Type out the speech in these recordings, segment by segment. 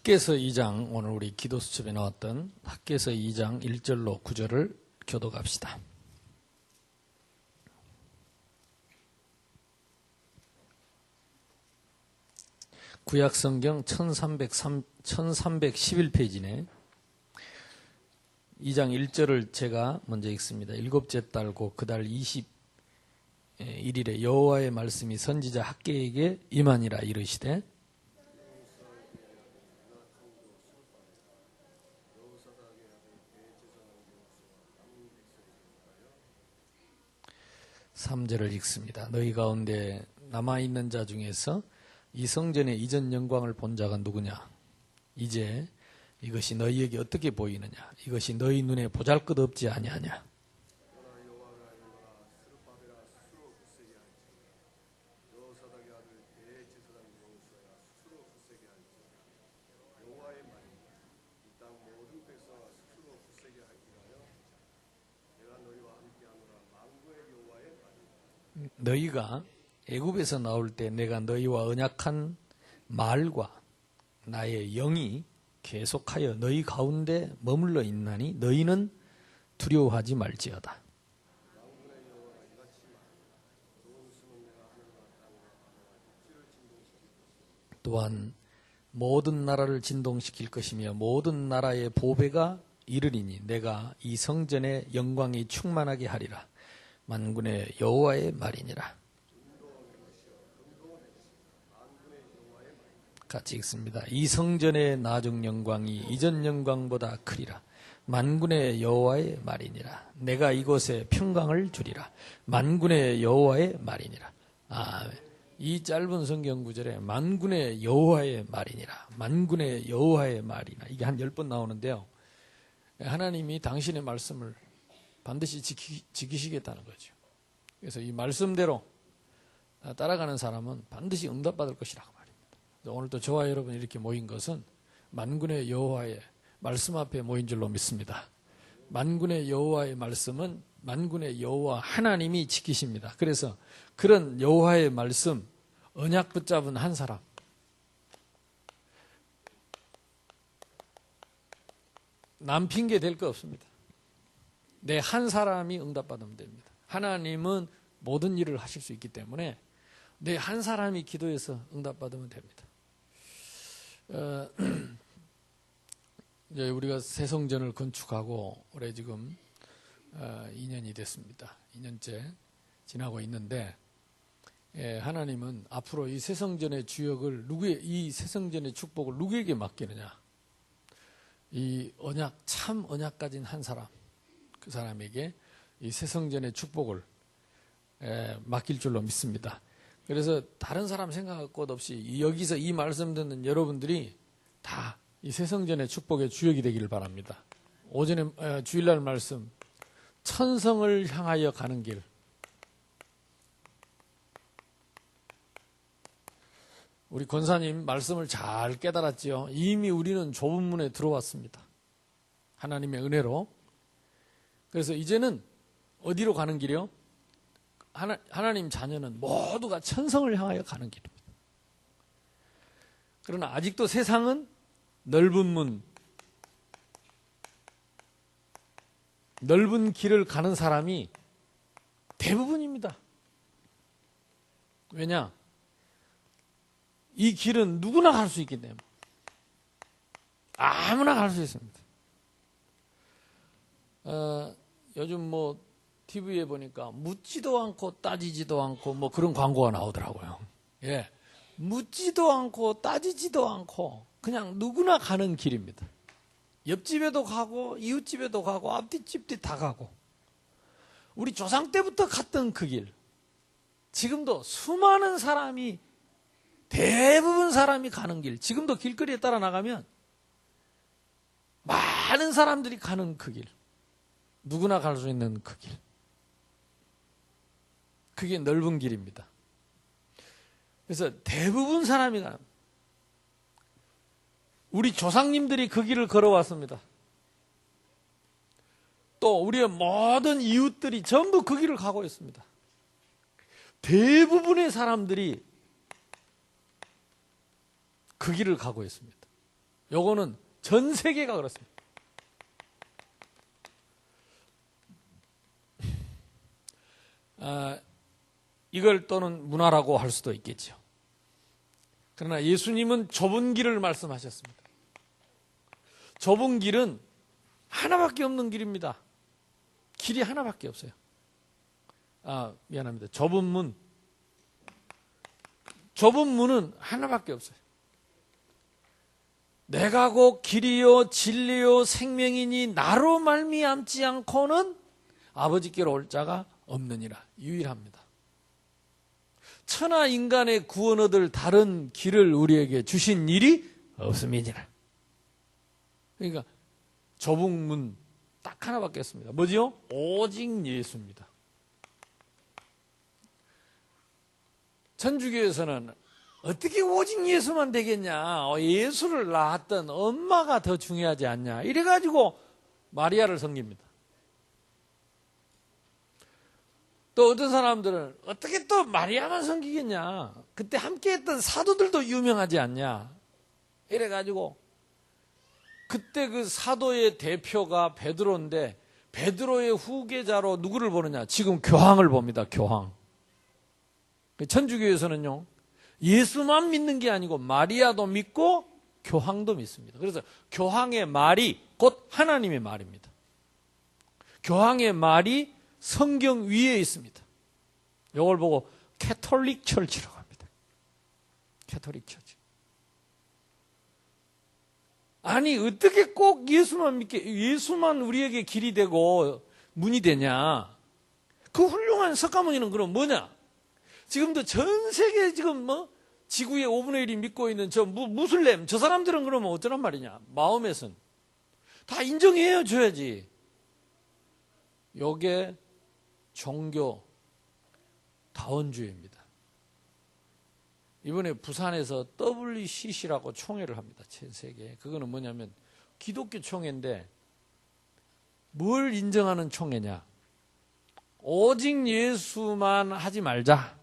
학개서 2장, 오늘 우리 기도 수첩에 나왔던 학개서 2장 1절로 9절을 교독합시다. 구약성경 1311페이지네. 2장 1절을 제가 먼저 읽습니다. 일곱째 달고 그 달 21일에 여호와의 말씀이 선지자 학개에게 임하니라 이르시되 (3절을) 읽습니다. 너희 가운데 남아있는 자 중에서 이 성전의 이전 영광을 본 자가 누구냐? 이제 이것이 너희에게 어떻게 보이느냐? 이것이 너희 눈에 보잘것없지 아니하냐? 너희가 애굽에서 나올 때 내가 너희와 언약한 말과 나의 영이 계속하여 너희 가운데 머물러 있나니 너희는 두려워하지 말지어다. 또한 모든 나라를 진동시킬 것이며 모든 나라의 보배가 이르리니 내가 이 성전의 영광이 충만하게 하리라. 만군의 여호와의 말이니라. 같이 읽습니다. 이 성전의 나중 영광이 이전 영광보다 크리라. 만군의 여호와의 말이니라. 내가 이곳에 평강을 주리라. 만군의 여호와의 말이니라. 이 짧은 성경 구절에 만군의 여호와의 말이니라. 만군의 여호와의 말이나 이게 한 10번 나오는데요. 하나님이 당신의 말씀을 반드시 지키시겠다는 거죠. 그래서 이 말씀대로 따라가는 사람은 반드시 응답받을 것이라고 말입니다. 오늘도 저와 여러분 이렇게 모인 것은 만군의 여호와의 말씀 앞에 모인 줄로 믿습니다. 만군의 여호와의 말씀은 만군의 여호와 하나님이 지키십니다. 그래서 그런 여호와의 말씀 언약 붙잡은 한 사람, 남 핑계 될 거 없습니다. 내 한 사람이 응답받으면 됩니다. 하나님은 모든 일을 하실 수 있기 때문에 내 한 사람이 기도해서 응답받으면 됩니다. 이제 우리가 새 성전을 건축하고 올해 지금 2년이 됐습니다. 2년째 지나고 있는데 하나님은 앞으로 이 새 성전의 주역을 이 새 성전의 축복을 누구에게 맡기느냐? 이 언약 참 언약 가진 한 사람, 그 사람에게 이 새 성전의 축복을 맡길 줄로 믿습니다. 그래서 다른 사람 생각할 것 없이 여기서 이 말씀 듣는 여러분들이 다 이 새 성전의 축복의 주역이 되기를 바랍니다. 오전에 주일날 말씀 천성을 향하여 가는 길. 우리 권사님 말씀을 잘 깨달았지요. 이미 우리는 좁은 문에 들어왔습니다. 하나님의 은혜로. 그래서 이제는 어디로 가는 길이요? 하나님 자녀는 모두가 천성을 향하여 가는 길입니다. 그러나 아직도 세상은 넓은 문, 넓은 길을 가는 사람이 대부분입니다. 왜냐? 이 길은 누구나 갈 수 있기 때문에. 아무나 갈 수 있습니다. 요즘 TV에 보니까 묻지도 않고 따지지도 않고 그런 광고가 나오더라고요. 예. 묻지도 않고 따지지도 않고 그냥 누구나 가는 길입니다. 옆집에도 가고 이웃집에도 가고 앞뒷집도 다 가고 우리 조상 때부터 갔던 그 길. 지금도 수많은 사람이 대부분 사람이 가는 길. 지금도 길거리에 따라 나가면 많은 사람들이 가는 그 길. 누구나 갈 수 있는 그 길. 그게 넓은 길입니다. 그래서 대부분 사람이 가는 우리 조상님들이 그 길을 걸어왔습니다. 또 우리의 모든 이웃들이 전부 그 길을 가고 있습니다. 대부분의 사람들이 그 길을 가고 있습니다. 요거는 전 세계가 그렇습니다. 이걸 또는 문화라고 할 수도 있겠죠. 그러나 예수님은 좁은 길을 말씀하셨습니다. 좁은 길은 하나밖에 없는 길입니다. 길이 하나밖에 없어요. 미안합니다. 좁은 문은 하나밖에 없어요. 내가 곧 길이요 진리요 생명이니 나로 말미암지 않고는 아버지께로 올 자가 없느니라. 유일합니다. 천하 인간의 구원 얻을 다른 길을 우리에게 주신 일이 없음이니라. 그러니까 좁은 문 딱 하나밖에 없습니다. 뭐지요? 오직 예수입니다. 천주교에서는 어떻게 오직 예수만 되겠냐? 예수를 낳았던 엄마가 더 중요하지 않냐? 이래가지고 마리아를 섬깁니다. 또 어떤 사람들은 어떻게 또 마리아만 섬기겠냐? 그때 함께했던 사도들도 유명하지 않냐? 이래가지고 그때 그 사도의 대표가 베드로인데 베드로의 후계자로 누구를 보느냐? 지금 교황을 봅니다. 교황. 천주교에서는요, 예수만 믿는 게 아니고 마리아도 믿고 교황도 믿습니다. 그래서 교황의 말이 곧 하나님의 말입니다. 교황의 말이 성경 위에 있습니다. 이걸 보고 캐톨릭 철치라고 합니다. 캐톨릭 철치. 아니 어떻게 꼭 예수만 믿게, 예수만 우리에게 길이 되고 문이 되냐? 그 훌륭한 석가모니는 그럼 뭐냐? 지금도 전 세계 지금 지구의 5분의 1이 믿고 있는 저 무슬림, 저 사람들은 그러면 어쩌란 말이냐? 마음에선 다 인정해 줘야지. 요게 종교 다원주의입니다. 이번에 부산에서 WCC라고 총회를 합니다. 전 세계에. 그거는 뭐냐면 기독교 총회인데 뭘 인정하는 총회냐? 오직 예수만 하지 말자.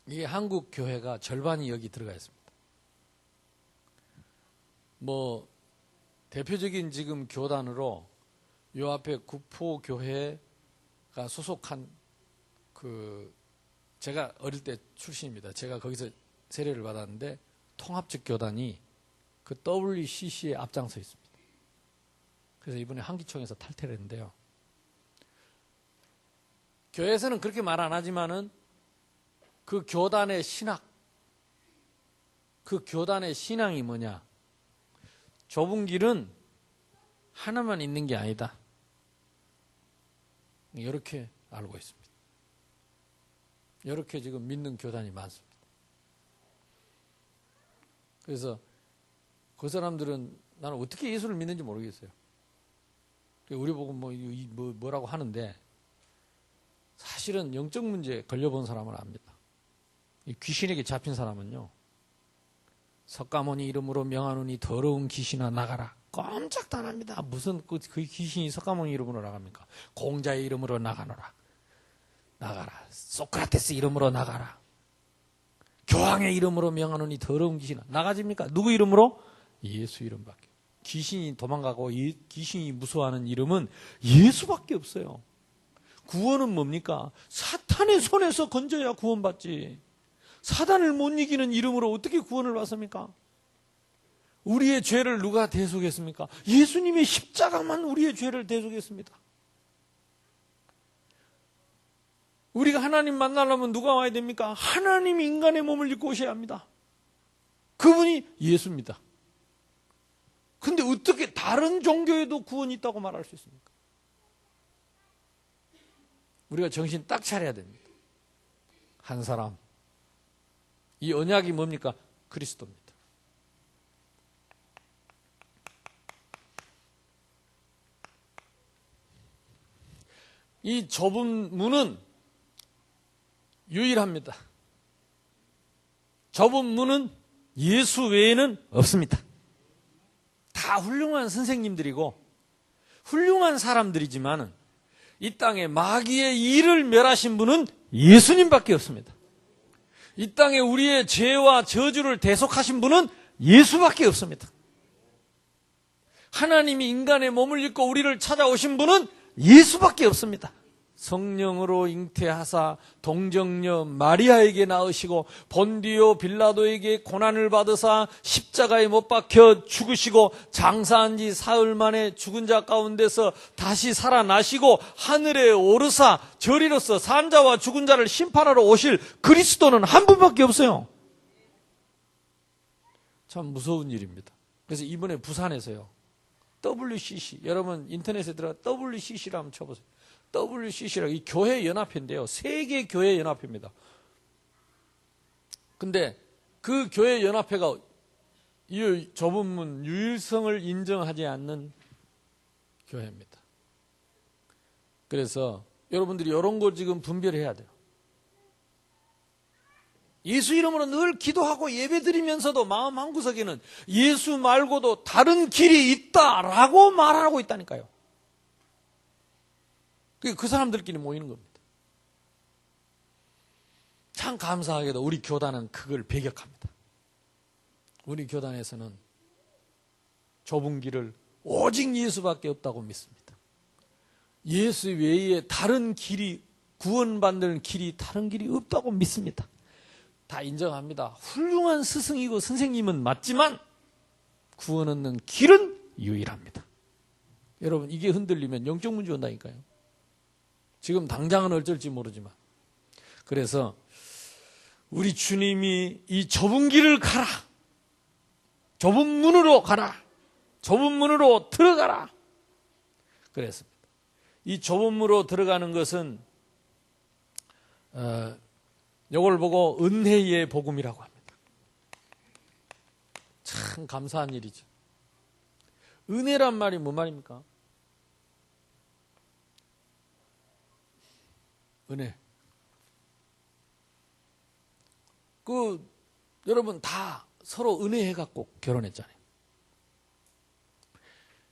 이게 한국 교회가 절반이 여기 들어가 있습니다. 대표적인 지금 교단으로 요 앞에 구포교회가 소속한 제가 어릴 때 출신입니다. 제가 거기서 세례를 받았는데 통합적 교단이 그 WCC에 앞장서 있습니다. 그래서 이번에 한기총에서 탈퇴를 했는데요. 교회에서는 그렇게 말 안 하지만은 그 교단의 신학, 그 교단의 신앙이 뭐냐? 좁은 길은 하나만 있는 게 아니다. 이렇게 알고 있습니다. 이렇게 지금 믿는 교단이 많습니다. 그래서 그 사람들은 나는 어떻게 예수를 믿는지 모르겠어요. 우리 보고 뭐라고 하는데 사실은 영적 문제에 걸려본 사람은 압니다. 이 귀신에게 잡힌 사람은요, 석가모니 이름으로 명하노니 더러운 귀신아 나가라. 꼼짝도 안 합니다. 무슨 그 귀신이 석가모니 이름으로 나갑니까? 공자의 이름으로 나가노라. 나가라. 소크라테스 이름으로 나가라. 교황의 이름으로 명하노니 더러운 귀신아 나가집니까? 누구 이름으로? 예수 이름밖에. 귀신이 도망가고 귀신이 무서워하는 이름은 예수밖에 없어요. 구원은 뭡니까? 사탄의 손에서 건져야 구원받지. 사단을 못 이기는 이름으로 어떻게 구원을 받습니까? 우리의 죄를 누가 대속했습니까? 예수님의 십자가만 우리의 죄를 대속했습니다. 우리가 하나님 만나려면 누가 와야 됩니까? 하나님이 인간의 몸을 입고 오셔야 합니다. 그분이 예수입니다. 근데 어떻게 다른 종교에도 구원이 있다고 말할 수 있습니까? 우리가 정신 딱 차려야 됩니다. 한 사람. 이 언약이 뭡니까? 그리스도입니다. 이 좁은 문은 유일합니다. 좁은 문은 예수 외에는 없습니다. 다 훌륭한 선생님들이고 훌륭한 사람들이지만 이 땅에 마귀의 일을 멸하신 분은 예수님밖에 없습니다. 이 땅에 우리의 죄와 저주를 대속하신 분은 예수밖에 없습니다. 하나님이 인간의 몸을 입고 우리를 찾아오신 분은 예수밖에 없습니다. 성령으로 잉태하사 동정녀 마리아에게 낳으시고 본디오 빌라도에게 고난을 받으사 십자가에 못 박혀 죽으시고 장사한 지 사흘 만에 죽은 자 가운데서 다시 살아나시고 하늘에 오르사 저리로서 산 자와 죽은 자를 심판하러 오실 그리스도는 한 분밖에 없어요. 참 무서운 일입니다. 그래서 이번에 부산에서요, WCC, 여러분 인터넷에 들어가 WCC라 한번 쳐보세요. WCC라고, 이 교회 연합회인데요, 세계 교회 연합회입니다. 근데 그 교회 연합회가 이 좁은 문 유일성을 인정하지 않는 교회입니다. 그래서 여러분들이 이런 걸 지금 분별해야 돼요. 예수 이름으로 늘 기도하고 예배 드리면서도 마음 한구석에는 예수 말고도 다른 길이 있다라고 말하고 있다니까요. 그 사람들끼리 모이는 겁니다. 참 감사하게도 우리 교단은 그걸 배격합니다. 우리 교단에서는 좁은 길을 오직 예수밖에 없다고 믿습니다. 예수 외에 다른 길이, 구원받는 길이 다른 길이 없다고 믿습니다. 다 인정합니다. 훌륭한 스승이고 선생님은 맞지만 구원 얻는 길은 유일합니다. 여러분, 이게 흔들리면 영적 문제 온다니까요. 지금 당장은 어쩔지 모르지만. 그래서 우리 주님이 이 좁은 길을 가라, 좁은 문으로 가라, 좁은 문으로 들어가라 그랬습니다. 이 좁은 문으로 들어가는 것은 이걸 보고 은혜의 복음이라고 합니다. 참 감사한 일이죠. 은혜란 말이 뭔 말입니까? 은혜. 여러분 다 서로 은혜해갖고 결혼했잖아요.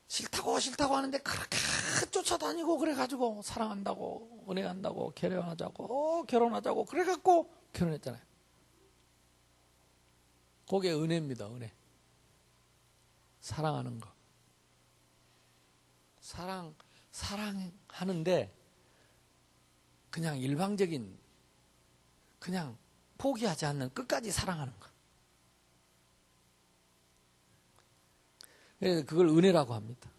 싫다고 하는데 그렇게 쫓아다니고 그래가지고 사랑한다고, 은혜한다고, 결혼하자고 그래갖고 결혼했잖아요. 그게 은혜입니다. 은혜. 사랑하는 거. 사랑하는데 그냥 일방적인, 그냥 포기하지 않는 끝까지 사랑하는 거. 그래서 그걸 은혜라고 합니다.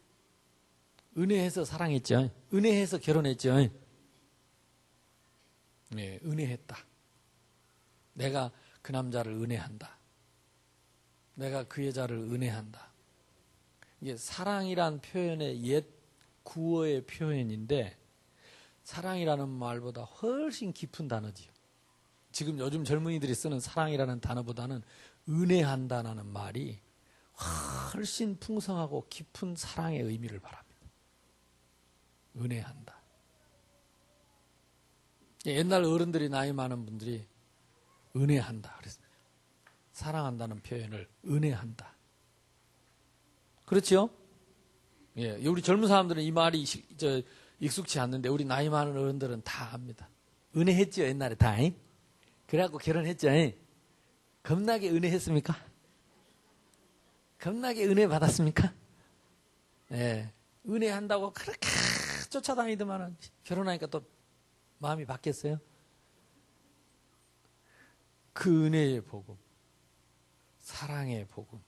은혜해서 사랑했죠. 은혜해서 결혼했죠. 네, 은혜했다. 내가 그 남자를 은혜한다. 내가 그 여자를 은혜한다. 이게 사랑이란 표현의 옛 구어의 표현인데 사랑이라는 말보다 훨씬 깊은 단어지요. 지금 요즘 젊은이들이 쓰는 사랑이라는 단어보다는 은혜한다는 말이 훨씬 풍성하고 깊은 사랑의 의미를 말합니다. 은혜한다. 옛날 어른들이, 나이 많은 분들이 은혜한다 그랬습니다. 사랑한다는 표현을 은혜한다. 그렇죠? 예, 우리 젊은 사람들은 이 말이 익숙치 않는데 우리 나이 많은 어른들은 다 압니다. 은혜했죠, 옛날에 다. 그래갖고 결혼했죠. 겁나게 은혜했습니까? 겁나게 은혜 받았습니까? 예, 은혜한다고 그렇게 쫓아다니더만은 결혼하니까 또 마음이 바뀌었어요. 그 은혜의 복음, 사랑의 복음.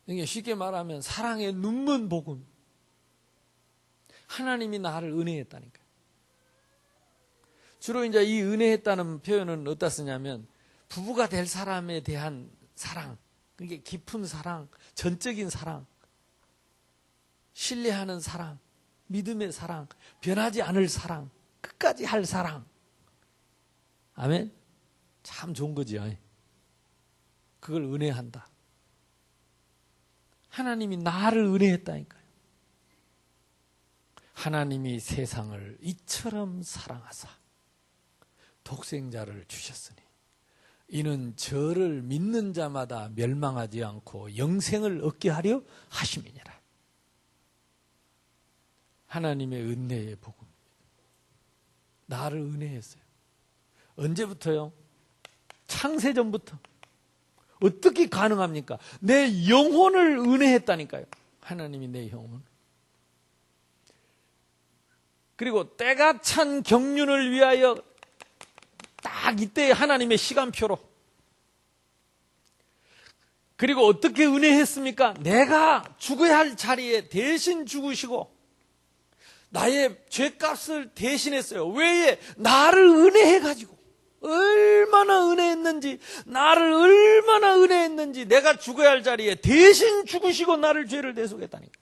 이게 쉽게 말하면 사랑의 눈먼 복음. 하나님이 나를 은혜했다니까요. 주로 이제 이 은혜했다는 표현은 어디다 쓰냐면 부부가 될 사람에 대한 사랑, 그게 깊은 사랑, 전적인 사랑, 신뢰하는 사랑, 믿음의 사랑, 변하지 않을 사랑, 끝까지 할 사랑. 아멘? 참 좋은 거지요. 그걸 은혜한다. 하나님이 나를 은혜했다니까요. 하나님이 세상을 이처럼 사랑하사 독생자를 주셨으니 이는 저를 믿는 자마다 멸망하지 않고 영생을 얻게 하려 하심이니라. 하나님의 은혜의 복음입니다. 나를 은혜했어요. 언제부터요? 창세전부터. 어떻게 가능합니까? 내 영혼을 은혜했다니까요. 하나님이 내 영혼. 그리고 때가 찬 경륜을 위하여 딱 이때 하나님의 시간표로. 그리고 어떻게 은혜했습니까? 내가 죽어야 할 자리에 대신 죽으시고 나의 죄값을 대신했어요. 왜? 나를 은혜해가지고. 얼마나 은혜했는지, 나를 얼마나 은혜했는지, 내가 죽어야 할 자리에 대신 죽으시고 나를 죄를 대속했다니까.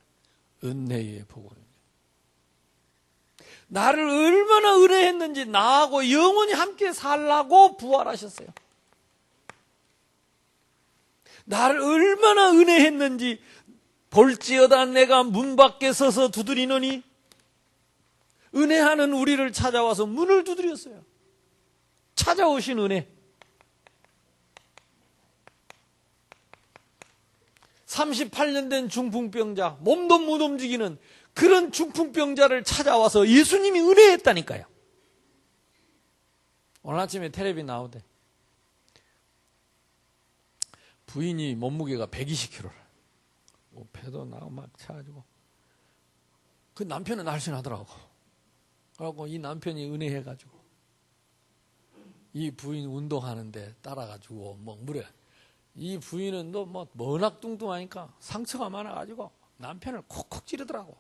은혜의 복음입니다. 나를 얼마나 은혜했는지, 나하고 영원히 함께 살라고 부활하셨어요. 나를 얼마나 은혜했는지, 볼지어다 내가 문 밖에 서서 두드리노니, 은혜하는 우리를 찾아와서 문을 두드렸어요. 찾아오신 은혜. 38년 된 중풍병자, 몸도 못 움직이는 그런 중풍병자를 찾아와서 예수님이 은혜했다니까요. 오늘 아침에 텔레비 나오대. 부인이 몸무게가 120kg라. 배도 나고 막 차가지고. 그 남편은 날씬하더라고. 그래갖고 이 남편이 은혜해가지고. 이 부인 운동하는데 따라가지고 뭐 물에 이 부인은 또 뭐 워낙 뚱뚱하니까 상처가 많아가지고 남편을 콕콕 찌르더라고.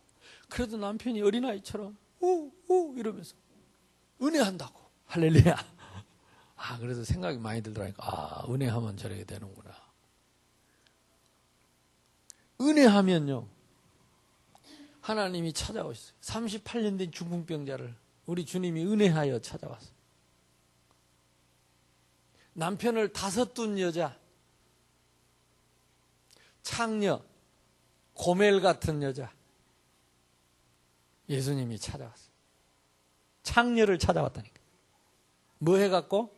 그래도 남편이 어린아이처럼 우우 이러면서 은혜한다고. 할렐루야. 그래서 생각이 많이 들더라니까. 은혜하면 저렇게 되는구나. 은혜하면요 하나님이 찾아오셨어요. 38년 된 중풍병자를 우리 주님이 은혜하여 찾아왔어요. 남편을 5둔 여자, 창녀, 고멜 같은 여자, 예수님이 찾아왔어요. 창녀를 찾아왔다니까. 뭐 해갖고?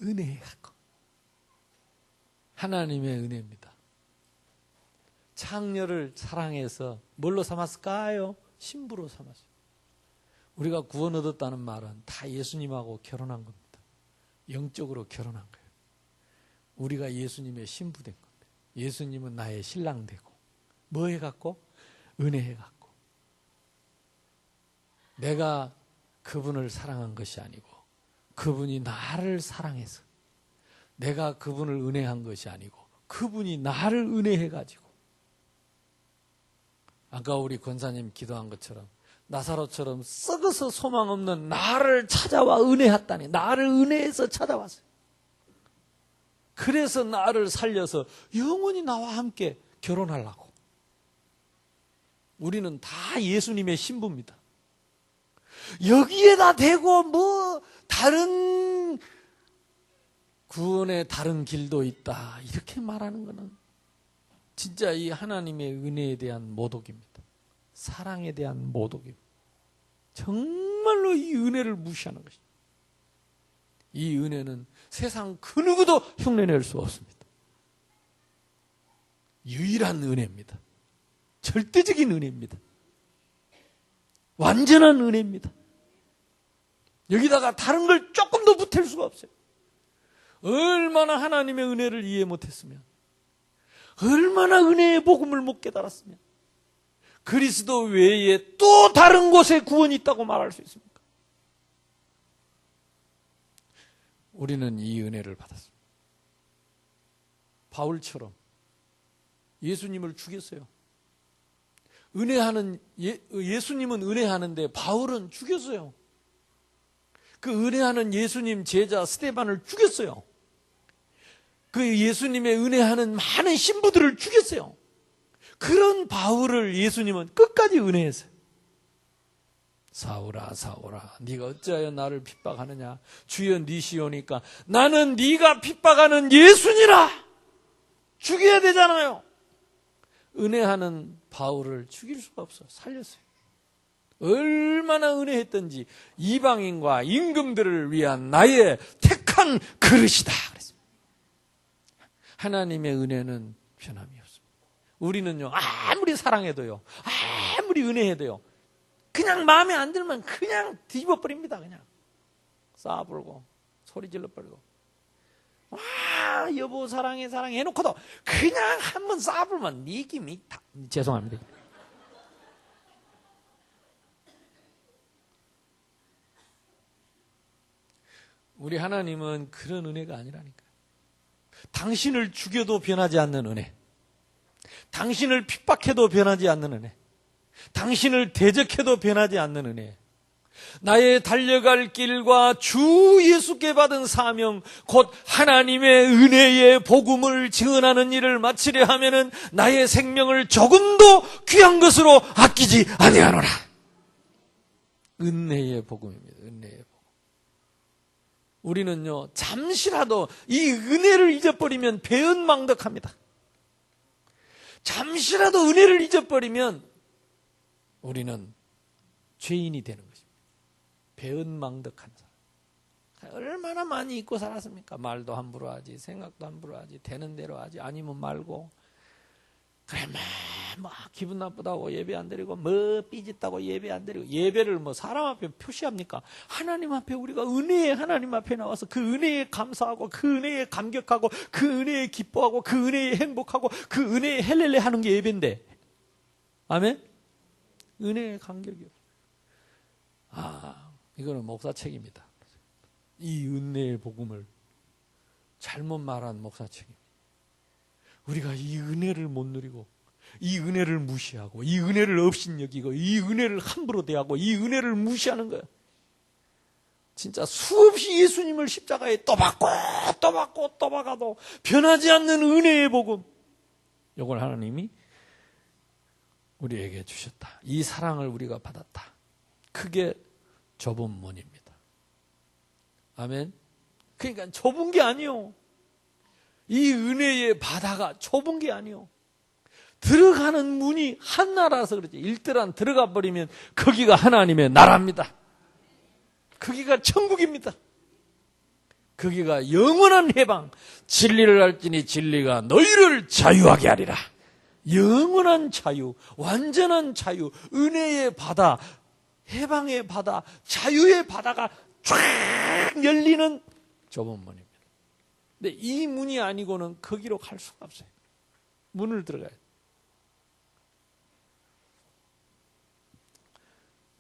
은혜해갖고. 하나님의 은혜입니다. 창녀를 사랑해서 뭘로 삼았을까요? 신부로 삼았어요. 우리가 구원 얻었다는 말은 다 예수님하고 결혼한 겁니다. 영적으로 결혼한 거예요. 우리가 예수님의 신부 된 겁니다. 예수님은 나의 신랑 되고 뭐 해갖고? 은혜 해갖고. 내가 그분을 사랑한 것이 아니고 그분이 나를 사랑해서 내가 그분을 은혜한 것이 아니고 그분이 나를 은혜해가지고. 아까 우리 권사님 기도한 것처럼 나사로처럼 썩어서 소망 없는 나를 찾아와 은혜했다니. 나를 은혜해서 찾아왔어요. 그래서 나를 살려서 영원히 나와 함께 결혼하려고. 우리는 다 예수님의 신부입니다. 여기에다 대고 뭐 다른 구원의 다른 길도 있다 이렇게 말하는 것은 진짜 이 하나님의 은혜에 대한 모독입니다. 사랑에 대한 모독입니다. 정말로 이 은혜를 무시하는 것입니다. 이 은혜는 세상 그 누구도 흉내낼 수 없습니다. 유일한 은혜입니다. 절대적인 은혜입니다. 완전한 은혜입니다. 여기다가 다른 걸 조금 더 붙일 수가 없어요. 얼마나 하나님의 은혜를 이해 못했으면, 얼마나 은혜의 복음을 못 깨달았으면 그리스도 외에 또 다른 곳에 구원이 있다고 말할 수 있습니까? 우리는 이 은혜를 받았습니다. 바울처럼 예수님을 죽였어요. 예수님은 은혜하는데 바울은 죽였어요. 그 은혜하는 예수님 제자 스데반을 죽였어요. 그 예수님의 은혜하는 많은 신부들을 죽였어요. 그런 바울을 예수님은 끝까지 은혜했어요. 사울아 사울아 네가 어찌하여 나를 핍박하느냐. 주여 니시오니까 나는 네가 핍박하는 예수니라. 죽여야 되잖아요. 은혜하는 바울을 죽일 수가 없어. 살렸어요. 얼마나 은혜했던지. 이방인과 임금들을 위한 나의 택한 그릇이다 그랬습니다. 하나님의 은혜는 변함이 없습니다. 우리는요 아무리 사랑해도요 아무리 은혜해도요 그냥 마음에 안 들면 그냥 뒤집어버립니다. 그냥 쌓아버리고 소리 질러버리고. 와, 여보 사랑해 사랑해 해놓고도 그냥 한번 쏴불면 니김이 다, 죄송합니다. 우리 하나님은 그런 은혜가 아니라니까. 당신을 죽여도 변하지 않는 은혜, 당신을 핍박해도 변하지 않는 은혜, 당신을 대적해도 변하지 않는 은혜, 나의 달려갈 길과 주 예수께 받은 사명, 곧 하나님의 은혜의 복음을 증언하는 일을 마치려 하면은 나의 생명을 조금도 귀한 것으로 아끼지 아니하노라. 은혜의 복음입니다. 은혜의 복음. 우리는요, 잠시라도 이 은혜를 잊어버리면 배은망덕합니다. 잠시라도 은혜를 잊어버리면 우리는 죄인이 되는 것입니다. 배은망덕한 사람. 얼마나 많이 잊고 살았습니까? 말도 함부로 하지, 생각도 함부로 하지, 되는 대로 하지, 아니면 말고. 그래, 막 기분 나쁘다고 예배 안 드리고, 뭐 삐짓다고 예배 안 드리고, 예배를 뭐 사람 앞에 표시합니까? 하나님 앞에 우리가 은혜의 하나님 앞에 나와서 그 은혜에 감사하고, 그 은혜에 감격하고, 그 은혜에 기뻐하고, 그 은혜에 행복하고, 그 은혜에 헬렐레 하는 게 예배인데. 아멘? 은혜의 감격이요. 이거는 목사 책임이다. 이 은혜의 복음을 잘못 말한 목사 책임. 우리가 이 은혜를 못 누리고, 이 은혜를 무시하고, 이 은혜를 업신여기고, 이 은혜를 함부로 대하고, 이 은혜를 무시하는 거야. 진짜 수없이 예수님을 십자가에 또 박고 또 박고 또 박아도 변하지 않는 은혜의 복음, 이걸 하나님이 우리에게 주셨다. 이 사랑을 우리가 받았다. 그게 좁은 문입니다. 아멘. 그러니까 좁은 게 아니요. 이 은혜의 바다가 좁은 게 아니요. 들어가는 문이 하나라서 그렇지. 일대란 들어가 버리면 거기가 하나님의 나라입니다. 거기가 천국입니다. 거기가 영원한 해방. 진리를 알지니 진리가 너희를 자유하게 하리라. 영원한 자유, 완전한 자유, 은혜의 바다, 해방의 바다, 자유의 바다가 쫙 열리는 좁은 문입니다. 근데 이 문이 아니고는 거기로 갈 수가 없어요. 문을 들어가야 돼요.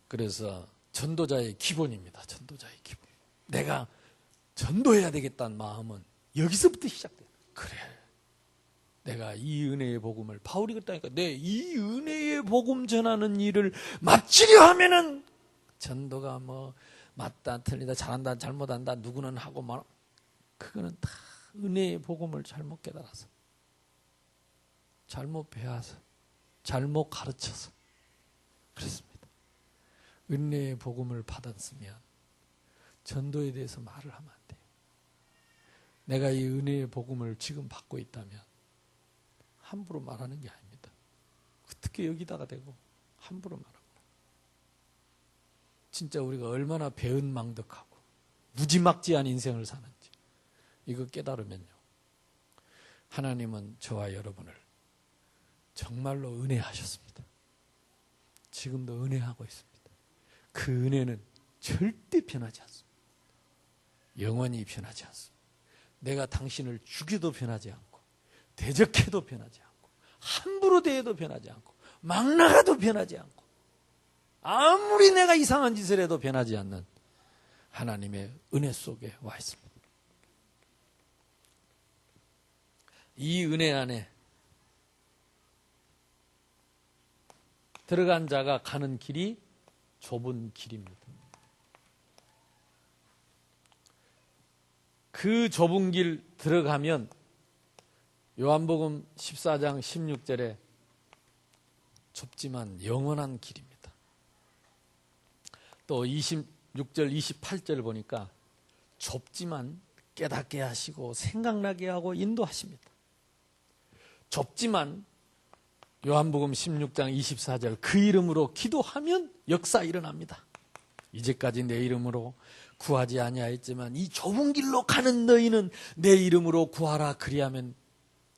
그래서 전도자의 기본입니다. 전도자의 기본. 내가 전도해야 되겠다는 마음은 여기서부터 시작돼요. 그래, 내가 이 은혜의 복음을, 바울이 그랬다니까, 내 이 은혜의 복음 전하는 일을 마치려 하면은, 전도가 뭐 맞다 틀리다 잘한다 잘못한다 누구는 하고 막, 그거는 다 은혜의 복음을 잘못 깨달아서, 잘못 배워서, 잘못 가르쳐서 그렇습니다. 은혜의 복음을 받았으면 전도에 대해서 말을 하면 안 돼요. 내가 이 은혜의 복음을 지금 받고 있다면 함부로 말하는 게 아닙니다. 어떻게 여기다가 대고 함부로 말하고. 진짜 우리가 얼마나 배은망덕하고 무지막지한 인생을 사는지 이거 깨달으면요, 하나님은 저와 여러분을 정말로 은혜하셨습니다. 지금도 은혜하고 있습니다. 그 은혜는 절대 변하지 않습니다. 영원히 변하지 않습니다. 내가 당신을 죽여도 변하지 않고, 대적해도 변하지 않고, 함부로 대해도 변하지 않고, 막 나가도 변하지 않고, 아무리 내가 이상한 짓을 해도 변하지 않는 하나님의 은혜 속에 와 있습니다. 이 은혜 안에 들어간 자가 가는 길이 좁은 길입니다. 그 좁은 길 들어가면 요한복음 14장 16절에 좁지만 영원한 길입니다. 또 26절 28절 보니까 좁지만 깨닫게 하시고 생각나게 하고 인도하십니다. 좁지만 요한복음 16장 24절 그 이름으로 기도하면 역사 일어납니다. 이제까지 내 이름으로 구하지 아니하였지만 이 좁은 길로 가는 너희는 내 이름으로 구하라. 그리하면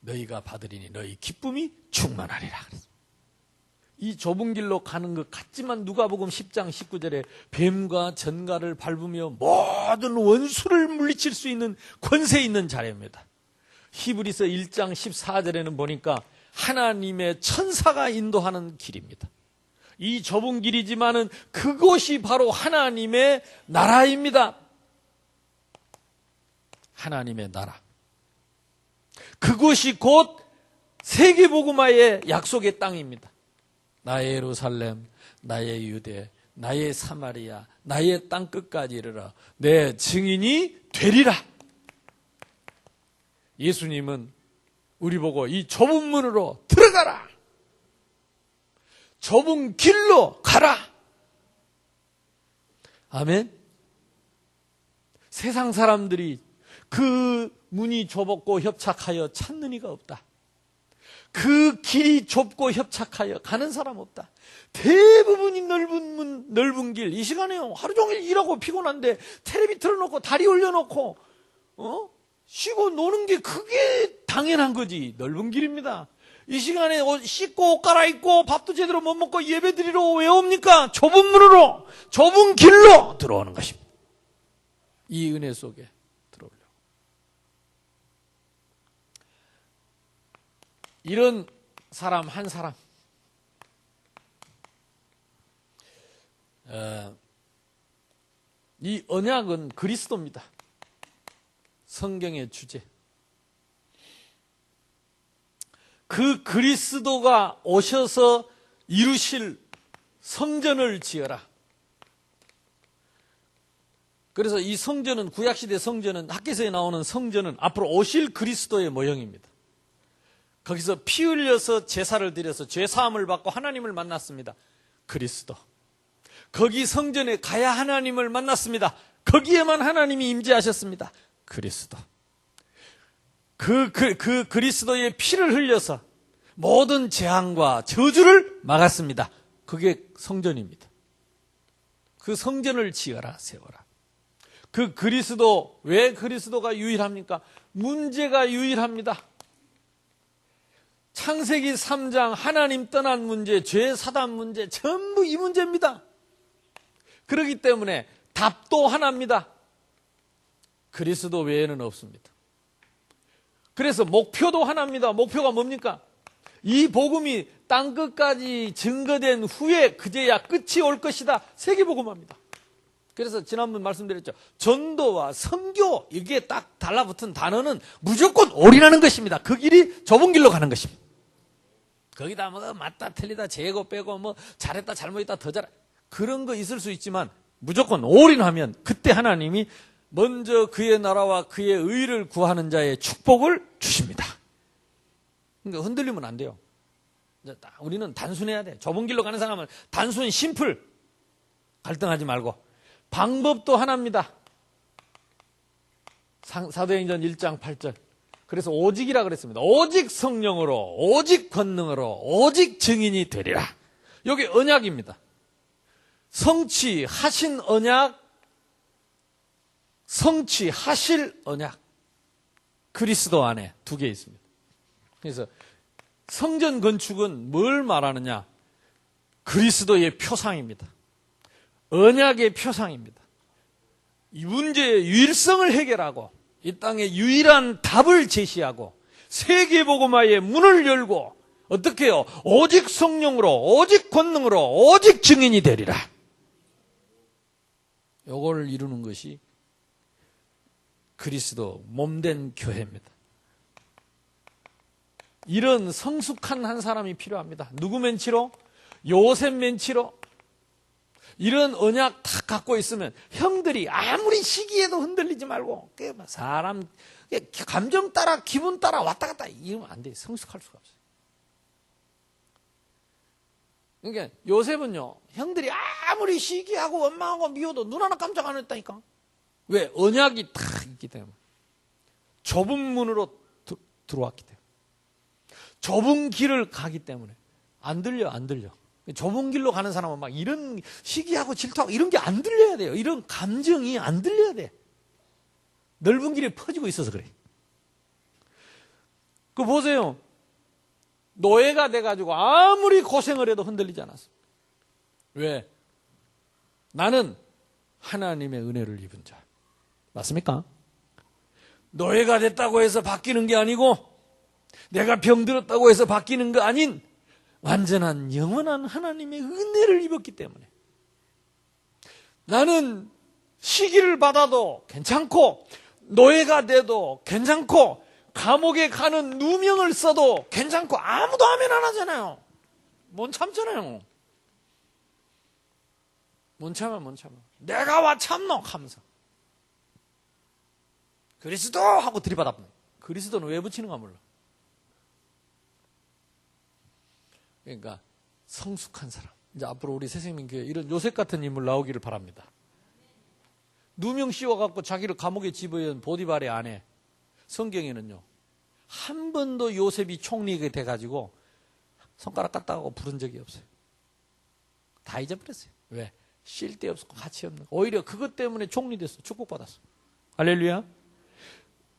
너희가 받으리니 너희 기쁨이 충만하리라. 이 좁은 길로 가는 것 같지만 누가복음 10장 19절에 뱀과 전갈을 밟으며 모든 원수를 물리칠 수 있는 권세 있는 자리입니다. 히브리서 1장 14절에는 보니까 하나님의 천사가 인도하는 길입니다. 이 좁은 길이지만은 그곳이 바로 하나님의 나라입니다. 하나님의 나라. 그곳이 곧 세계복음화의 약속의 땅입니다. 나의 예루살렘, 나의 유대, 나의 사마리아, 나의 땅 끝까지 이르러 내 증인이 되리라. 예수님은 우리 보고 이 좁은 문으로 들어가라. 좁은 길로 가라. 아멘. 세상 사람들이 그 문이 좁고 협착하여 찾는 이가 없다. 그 길이 좁고 협착하여 가는 사람 없다. 대부분이 넓은 길. 이 시간에요. 하루 종일 일하고 피곤한데 텔레비 틀어놓고 다리 올려놓고 쉬고 노는 게 그게 당연한 거지. 넓은 길입니다. 이 시간에 씻고 옷 갈아입고 밥도 제대로 못 먹고 예배 드리러 왜 옵니까? 좁은 문으로, 좁은 길로 들어오는 것입니다. 이 은혜 속에 들어오려고. 이런 사람 한 사람, 이 언약은 그리스도입니다. 성경의 주제. 그 그리스도가 오셔서 이루실 성전을 지어라. 그래서 이 성전은, 구약시대 성전은, 학개서에 나오는 성전은 앞으로 오실 그리스도의 모형입니다. 거기서 피 흘려서 제사를 드려서 죄사함을 받고 하나님을 만났습니다. 그리스도. 거기 성전에 가야 하나님을 만났습니다. 거기에만 하나님이 임재하셨습니다. 그리스도. 그 그리스도의 피를 흘려서 모든 재앙과 저주를 막았습니다. 그게 성전입니다. 그 성전을 지어라, 세워라. 그 그리스도, 왜 그리스도가 유일합니까? 문제가 유일합니다. 창세기 3장 하나님 떠난 문제, 죄 사단 문제, 전부 이 문제입니다. 그렇기 때문에 답도 하나입니다. 그리스도 외에는 없습니다. 그래서 목표도 하나입니다. 목표가 뭡니까? 이 복음이 땅끝까지 증거된 후에 그제야 끝이 올 것이다. 세계복음화입니다. 그래서 지난번 말씀드렸죠. 전도와 선교, 이게 딱 달라붙은 단어는 무조건 올인하는 것입니다. 그 길이 좁은 길로 가는 것입니다. 거기다 뭐 맞다 틀리다 재고 빼고 뭐 잘했다 잘못했다 더 잘해, 그런 거 있을 수 있지만 무조건 올인하면 그때 하나님이 먼저 그의 나라와 그의 의를 구하는 자의 축복을 주십니다. 그러니까 흔들리면 안 돼요. 우리는 단순해야 돼. 좁은 길로 가는 사람은 단순, 심플. 갈등하지 말고. 방법도 하나입니다. 사도행전 1장 8절. 그래서 오직이라 그랬습니다. 오직 성령으로, 오직 권능으로, 오직 증인이 되리라. 여기 언약입니다. 성취하신 언약, 성취하실 언약. 그리스도 안에 두 개 있습니다. 그래서 성전 건축은 뭘 말하느냐? 그리스도의 표상입니다. 언약의 표상입니다. 이 문제의 유일성을 해결하고 이 땅에 유일한 답을 제시하고 세계복음화의 문을 열고 어떻게 해요? 오직 성령으로, 오직 권능으로, 오직 증인이 되리라. 요걸 이루는 것이 그리스도 몸된 교회입니다. 이런 성숙한 한 사람이 필요합니다. 누구 멘치로? 요셉 멘치로. 이런 언약 다 갖고 있으면 형들이 아무리 시기에도 흔들리지 말고 사람 감정 따라 기분 따라 왔다 갔다 이러면 안 돼요. 성숙할 수가 없어요. 그러니까 요셉은요, 형들이 아무리 시기하고 원망하고 미워도 눈 하나 깜짝 안 했다니까. 왜? 언약이 다 있기 때문에. 좁은 문으로 들어왔기 때문에. 좁은 길을 가기 때문에. 안 들려. 좁은 길로 가는 사람은 막 이런 시기하고 질투하고 이런 게 안 들려야 돼요. 이런 감정이 안 들려야 돼. 넓은 길에 퍼지고 있어서 그래. 그 보세요. 노예가 돼가지고 아무리 고생을 해도 흔들리지 않았어. 왜? 나는 하나님의 은혜를 입은 자. 맞습니까? 노예가 됐다고 해서 바뀌는 게 아니고, 내가 병들었다고 해서 바뀌는 거 아닌 완전한 영원한 하나님의 은혜를 입었기 때문에 나는 시기를 받아도 괜찮고, 노예가 돼도 괜찮고, 감옥에 가는 누명을 써도 괜찮고, 아무도 아멘 안 하잖아요. 못 참잖아요. 못 참아. 내가 와 참노 하면서 그리스도 하고 들이받아보는. 그리스도는 왜 붙이는가 몰라. 그러니까 성숙한 사람. 이제 앞으로 우리 새생명교회 이런 요셉 같은 인물 나오기를 바랍니다. 누명 씌워갖고 자기를 감옥에 집어연 보디발의 아내. 성경에는요, 한 번도 요셉이 총리가 돼가지고 손가락 까딱하고 부른 적이 없어요. 다 잊어버렸어요. 왜? 쉴 데 없고 가치 없는. 오히려 그것 때문에 총리 됐어. 축복받았어. 할렐루야.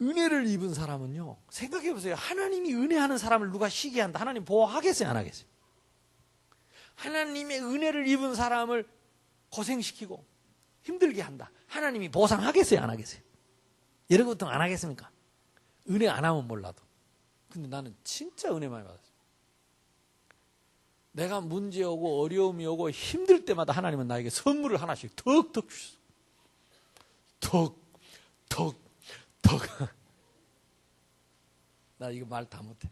은혜를 입은 사람은요, 생각해보세요. 하나님이 은혜하는 사람을 누가 쉬게 한다. 하나님 보호하겠어요? 안 하겠어요? 하나님의 은혜를 입은 사람을 고생시키고 힘들게 한다. 하나님이 보상하겠어요? 안 하겠어요? 이런 것도 안 하겠습니까? 은혜 안 하면 몰라도. 근데 나는 진짜 은혜 많이 받았어요. 내가 문제 오고 어려움이 오고 힘들 때마다 하나님은 나에게 선물을 하나씩 턱턱 주셨어. 턱. 나 이거 말 다 못해.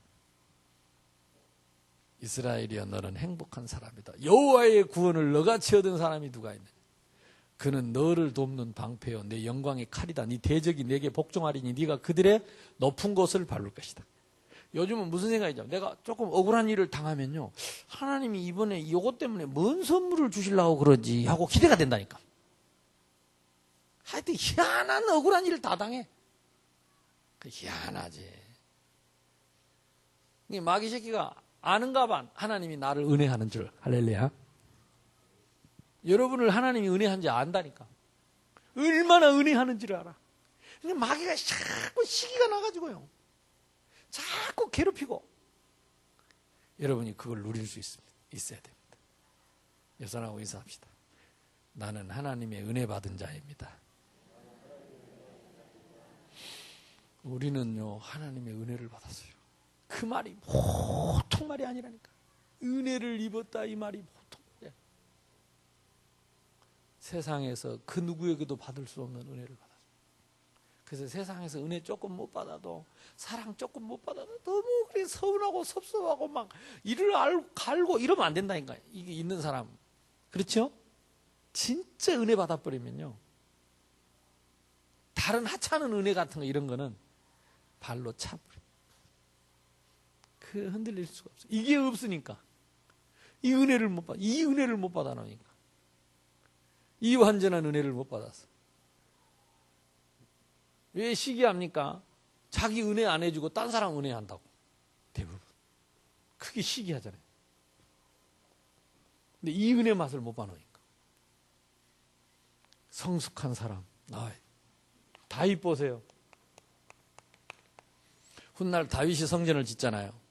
이스라엘이여, 너는 행복한 사람이다. 여호와의 구원을 너같이 얻은 사람이 누가 있느냐. 그는 너를 돕는 방패요, 내 영광의 칼이다. 네 대적이 내게 복종하리니 네가 그들의 높은 곳을 밟을 것이다. 요즘은 무슨 생각이죠? 내가 조금 억울한 일을 당하면요, 하나님이 이번에 이것 때문에 뭔 선물을 주시려고 그러지 하고 기대가 된다니까. 하여튼 희한한 억울한 일을 다 당해. 희한하지. 마귀 새끼가 아는가 봐. 하나님이 나를 은혜하는 줄. 할렐루야. 여러분을 하나님이 은혜한지 안다니까. 얼마나 은혜하는지를 알아. 근데 마귀가 자꾸 시기가 나가지고요, 자꾸 괴롭히고. 여러분이 그걸 누릴 수 있어야 됩니다. 여선하고 인사합시다. 나는 하나님의 은혜 받은 자입니다. 우리는요, 하나님의 은혜를 받았어요. 그 말이 보통 말이 아니라니까. 은혜를 입었다, 이 말이 보통 말이야. 세상에서 그 누구에게도 받을 수 없는 은혜를 받았어요. 그래서 세상에서 은혜 조금 못 받아도, 사랑 조금 못 받아도 너무 그래 서운하고 섭섭하고 막 이를 갈고 이러면 안 된다니까. 이게 있는 사람. 그렇죠? 진짜 은혜 받아버리면요, 다른 하찮은 은혜 같은 거 이런 거는 발로 차버려. 그 흔들릴 수가 없어. 이게 없으니까. 이 은혜를 못 받아 놓으니까. 이 완전한 은혜를 못 받았어. 왜 시기합니까? 자기 은혜 안 해주고 딴 사람 은혜 한다고. 대부분. 그게 시기하잖아요. 근데 이 은혜 맛을 못 받으니까. 성숙한 사람 나와요. 다윗 보세요. 훗날 다윗이 성전을 짓잖아요.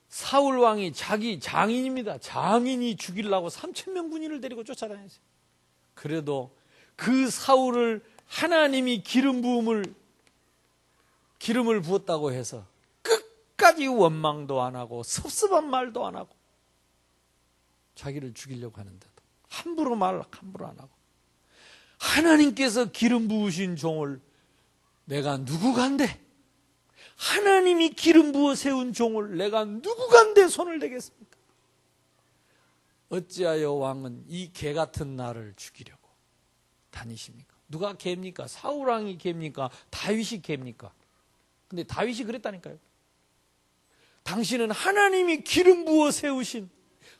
사울 왕이 자기 장인입니다. 장인이 죽이려고 3,000명 군인을 데리고 쫓아다녔어요. 그래도 그 사울을 하나님이 기름을 부었다고 해서 끝까지 원망도 안 하고 섭섭한 말도 안 하고 자기를 죽이려고 하는데도 함부로 안 하고, 하나님께서 기름 부으신 종을 내가 누구간데, 하나님이 기름 부어 세운 종을 내가 누구간데 손을 대겠습니까? 어찌하여 왕은 이 개 같은 나를 죽이려고 다니십니까? 누가 개입니까? 사울 왕이 개입니까? 다윗이 개입니까? 근데 다윗이 그랬다니까요. 당신은 하나님이 기름 부어 세우신,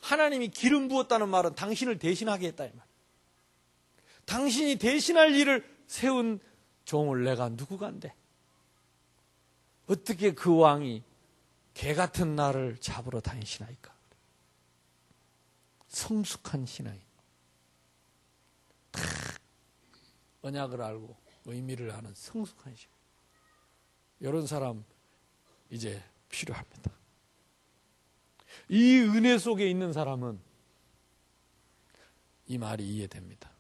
하나님이 기름 부었다는 말은 당신을 대신하게 했다 이 말. 당신이 대신할 일을 세운 종을 내가 누구간데, 어떻게 그 왕이 개 같은 나를 잡으러 다니시나이까? 성숙한 신앙이 다 언약을 알고 의미를 아는 성숙한 신앙. 이런 사람 이제 필요합니다. 이 은혜 속에 있는 사람은 이 말이 이해됩니다.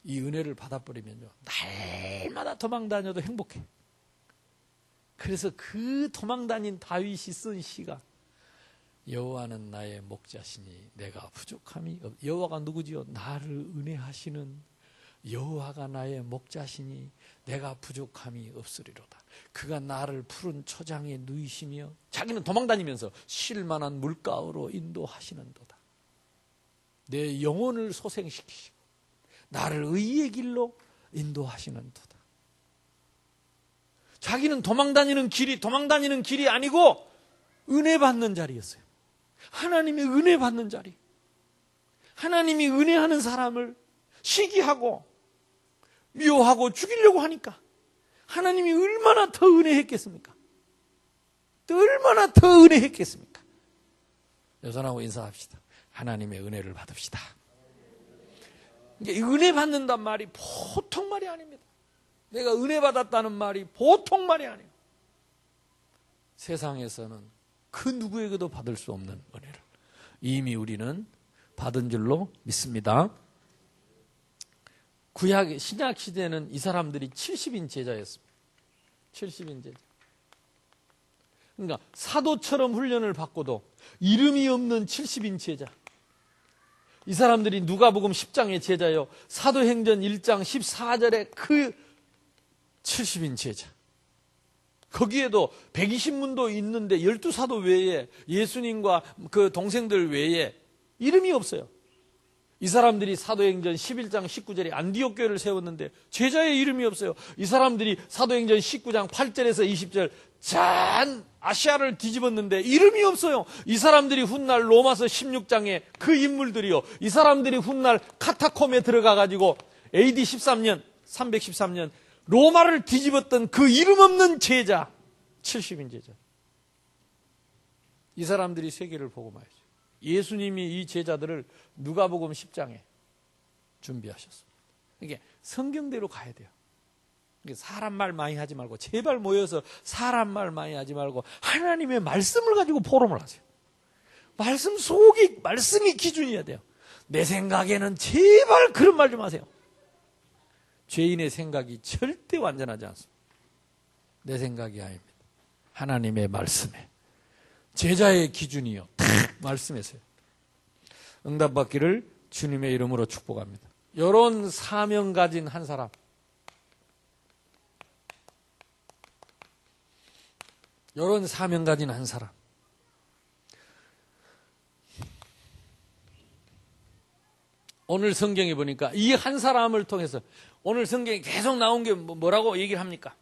이 은혜를 받아버리면요, 날마다 도망 다녀도 행복해. 그래서 그 도망 다닌 다윗이 쓴 시가 여호와는 나의 목자시니 내가 부족함이 여호와가 누구지요? 나를 은혜하시는 여호와가 나의 목자시니 내가 부족함이 없으리로다. 그가 나를 푸른 초장에 누이시며 자기는 도망다니면서 쉴 만한 물가로 인도하시는도다. 내 영혼을 소생시키시고 나를 의의 길로 인도하시는도다. 자기는 도망다니는 길이 아니고 은혜 받는 자리였어요. 하나님의 은혜 받는 자리. 하나님이 은혜하는 사람을 시기하고 미워하고 죽이려고 하니까 하나님이 얼마나 더 은혜했겠습니까? 얼마나 더 은혜했겠습니까? 여러분하고 인사합시다. 하나님의 은혜를 받읍시다. 은혜 받는단 말이 보통 말이 아닙니다. 내가 은혜 받았다는 말이 보통 말이 아니에요. 세상에서는 그 누구에게도 받을 수 없는 은혜를 이미 우리는 받은 줄로 믿습니다. 구약 신약 시대는 이 사람들이 70인 제자였습니다. 70인 제자. 그러니까 사도처럼 훈련을 받고도 이름이 없는 70인 제자. 이 사람들이 누가복음 10장의 제자요, 사도행전 1장 14절에 그 70인 제자. 거기에도 120문도 있는데 12사도 외에 예수님과 그 동생들 외에 이름이 없어요. 이 사람들이 사도행전 11장 19절에 안디옥 교회를 세웠는데 제자의 이름이 없어요. 이 사람들이 사도행전 19장 8절에서 20절 전 아시아를 뒤집었는데 이름이 없어요. 이 사람들이 훗날 로마서 16장에 그 인물들이요, 이 사람들이 훗날 카타콤에 들어가가지고 AD 13년 313년 로마를 뒤집었던 그 이름 없는 제자, 70인 제자. 이 사람들이 세계를 보고 말이죠. 예수님이 이 제자들을 누가복음 10장에 준비하셨습니다. 이게 성경대로 가야 돼요. 사람 말 많이 하지 말고, 제발 모여서 사람 말 많이 하지 말고 하나님의 말씀을 가지고 포럼을 하세요. 말씀 속이, 말씀이 기준이어야 돼요. 내 생각에는 제발 그런 말 좀 하세요. 죄인의 생각이 절대 완전하지 않습니다. 내 생각이 아닙니다. 하나님의 말씀에, 제자의 기준이요, 딱 말씀에서요. 응답받기를 주님의 이름으로 축복합니다. 이런 사명 가진 한 사람, 이런 사명 가진 한 사람, 오늘 성경에 보니까 이 한 사람을 통해서 오늘 성경에 계속 나온 게 뭐라고 얘기를 합니까?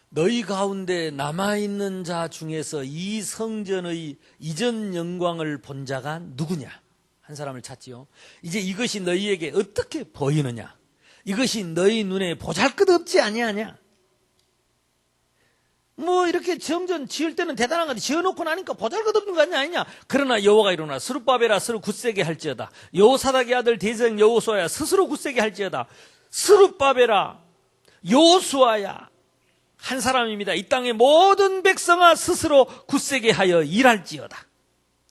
너희 가운데 남아있는 자 중에서 이 성전의 이전 영광을 본 자가 누구냐? 한 사람을 찾지요. 이제 이것이 너희에게 어떻게 보이느냐? 이것이 너희 눈에 보잘것없지 아니하냐? 뭐 이렇게 성전 지을 때는 대단한 건데 지어놓고 나니까 보잘것없는 거 아니냐? 그러나 여호와가 이르노라. 스룹바벨아 스스로 굳세게 할지어다. 여호사닥의 아들 대제사장 여호수아야 스스로 굳세게 할지어다. 스룹바벨아 여호수아야 한 사람입니다. 이 땅의 모든 백성아 스스로 굳세게 하여 일할지어다.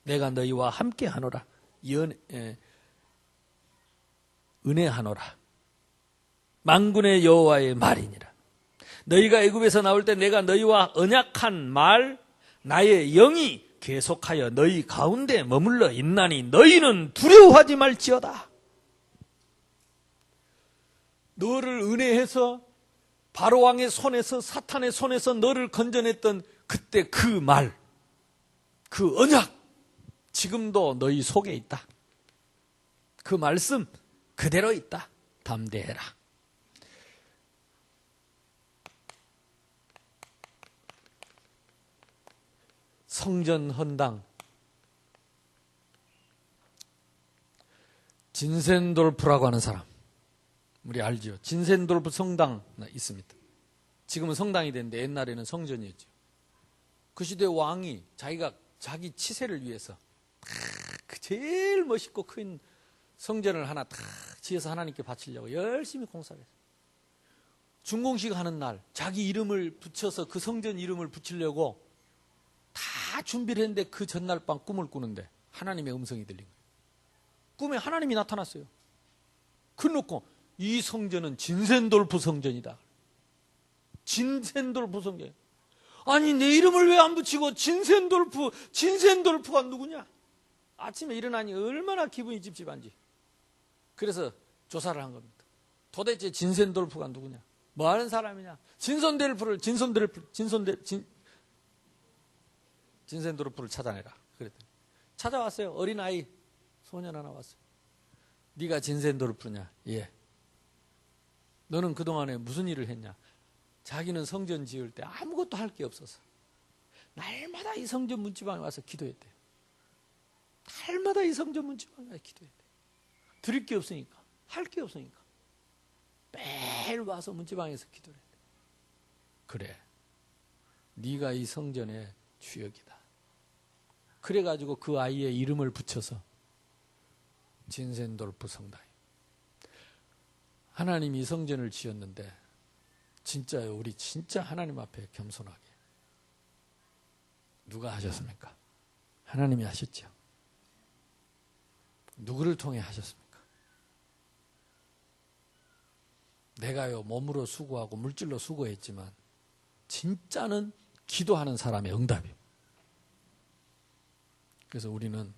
내가 너희와 함께 하노라. 은혜하노라. 만군의 여호와의 말이니라. 너희가 애굽에서 나올 때 내가 너희와 언약한 말 나의 영이 계속하여 너희 가운데 머물러 있나니 너희는 두려워하지 말지어다. 너를 은혜해서 바로왕의 손에서, 사탄의 손에서 너를 건져냈던 그때 그 말, 그 언약, 지금도 너희 속에 있다. 그 말씀 그대로 있다. 담대해라. 성전 헌당, 진센돌프라고 하는 사람, 우리 알죠? 진센돌프 성당 있습니다. 지금은 성당이 됐는데 옛날에는 성전이었죠. 그 시대 왕이 자기 치세를 위해서 그 제일 멋있고 큰 성전을 하나 딱 지어서 하나님께 바치려고 열심히 공사를 했어요. 준공식 하는 날 자기 이름을 붙여서 그 성전 이름을 붙이려고 다 준비를 했는데 그 전날 밤 꿈을 꾸는데 하나님의 음성이 들린 거예요. 꿈에 하나님이 나타났어요. 그놓고 이 성전은 진센돌프 성전이다. 진센돌프 성전. 아니 내 이름을 왜 안 붙이고 진센돌프가 누구냐? 아침에 일어나니 얼마나 기분이 찝찝한지. 그래서 조사를 한 겁니다. 도대체 진센돌프가 누구냐? 뭐 하는 사람이냐? 진센돌프를 찾아내라. 그랬더니 찾아왔어요. 어린아이 소년 하나 왔어요. 네가 진센돌프냐? 예. 너는 그동안에 무슨 일을 했냐? 자기는 성전 지을 때 아무것도 할 게 없어서 날마다 이 성전 문지방에 와서 기도했대요. 날마다 이 성전 문지방에 와서 기도했대요. 드릴 게 없으니까, 할 게 없으니까 매일 와서 문지방에서 기도를 했대요. 그래, 네가 이 성전의 주역이다. 그래가지고 그 아이의 이름을 붙여서 진센돌프 성당. 하나님이 이 성전을 지었는데 진짜요, 우리 진짜 하나님 앞에 겸손하게 누가 하셨습니까? 하나님이 하셨죠. 누구를 통해 하셨습니까? 내가요 몸으로 수고하고 물질로 수고했지만 진짜는 기도하는 사람의 응답이에요. 그래서 우리는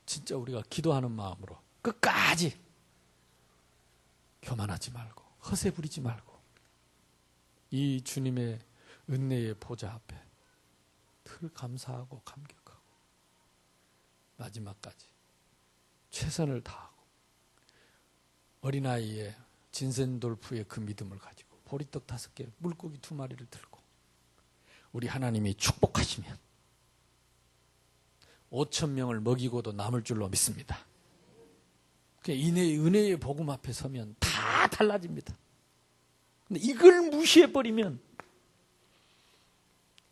진짜 우리가 기도하는 마음으로 끝까지 교만하지 말고 허세 부리지 말고 이 주님의 은혜의 보좌 앞에 늘 감사하고 감격하고 마지막까지 최선을 다하고 어린아이의 진센돌프의 그 믿음을 가지고 보리떡 5개, 물고기 2마리를 들고 우리 하나님이 축복하시면 5,000명을 먹이고도 남을 줄로 믿습니다. 은혜의 복음 앞에 서면 다 달라집니다. 근데 이걸 무시해버리면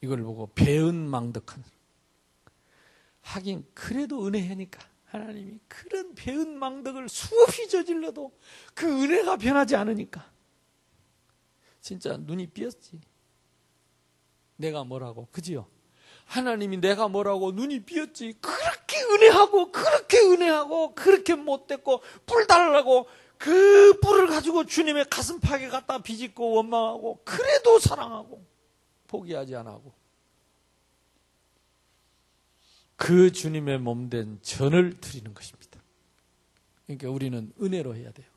이걸 보고 배은망덕한, 하긴 그래도 은혜하니까 하나님이 그런 배은망덕을 수없이 저질러도 그 은혜가 변하지 않으니까 진짜 눈이 삐었지. 내가 뭐라고, 그지요? 하나님이 내가 뭐라고 눈이 삐었지. 그렇게 은혜하고 그렇게 못됐고 뿔 달라고 그 뿔을 가지고 주님의 가슴팍에 갖다 비집고 원망하고 그래도 사랑하고 포기하지 않고 그 주님의 몸된 전을 드리는 것입니다. 그러니까 우리는 은혜로 해야 돼요.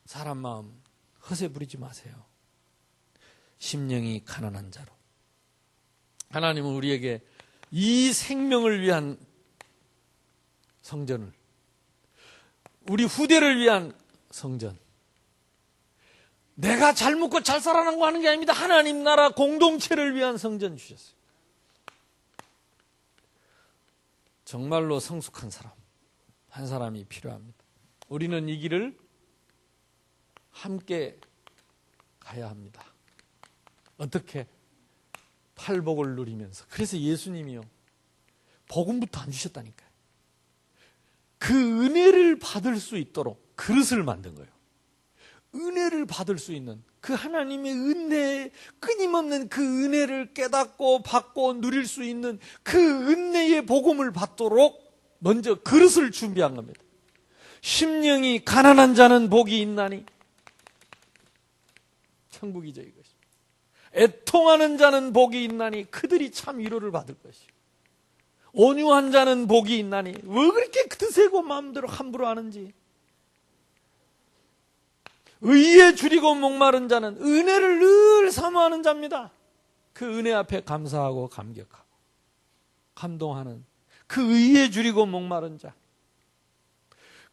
사람 마음 허세 부리지 마세요. 심령이 가난한 자로. 하나님은 우리에게 이 생명을 위한 성전을, 우리 후대를 위한 성전, 내가 잘 먹고 잘 살아나고 하는 게 아닙니다. 하나님 나라 공동체를 위한 성전 주셨어요. 정말로 성숙한 사람, 한 사람이 필요합니다. 우리는 이 길을 함께 가야 합니다. 어떻게? 팔복을 누리면서. 그래서 예수님이요, 복음부터 안 주셨다니까요. 그 은혜를 받을 수 있도록 그릇을 만든 거예요. 은혜를 받을 수 있는 그 하나님의 은혜, 끊임없는 그 은혜를 깨닫고 받고 누릴 수 있는 그 은혜의 복음을 받도록 먼저 그릇을 준비한 겁니다. 심령이 가난한 자는 복이 있나니 천국이죠, 이것이. 애통하는 자는 복이 있나니 그들이 참 위로를 받을 것이요. 온유한 자는 복이 있나니 왜 그렇게 드세고 마음대로 함부로 하는지. 의에 줄이고 목마른 자는 은혜를 늘 사모하는 자입니다. 그 은혜 앞에 감사하고 감격하고 감동하는 그 의에 줄이고 목마른 자,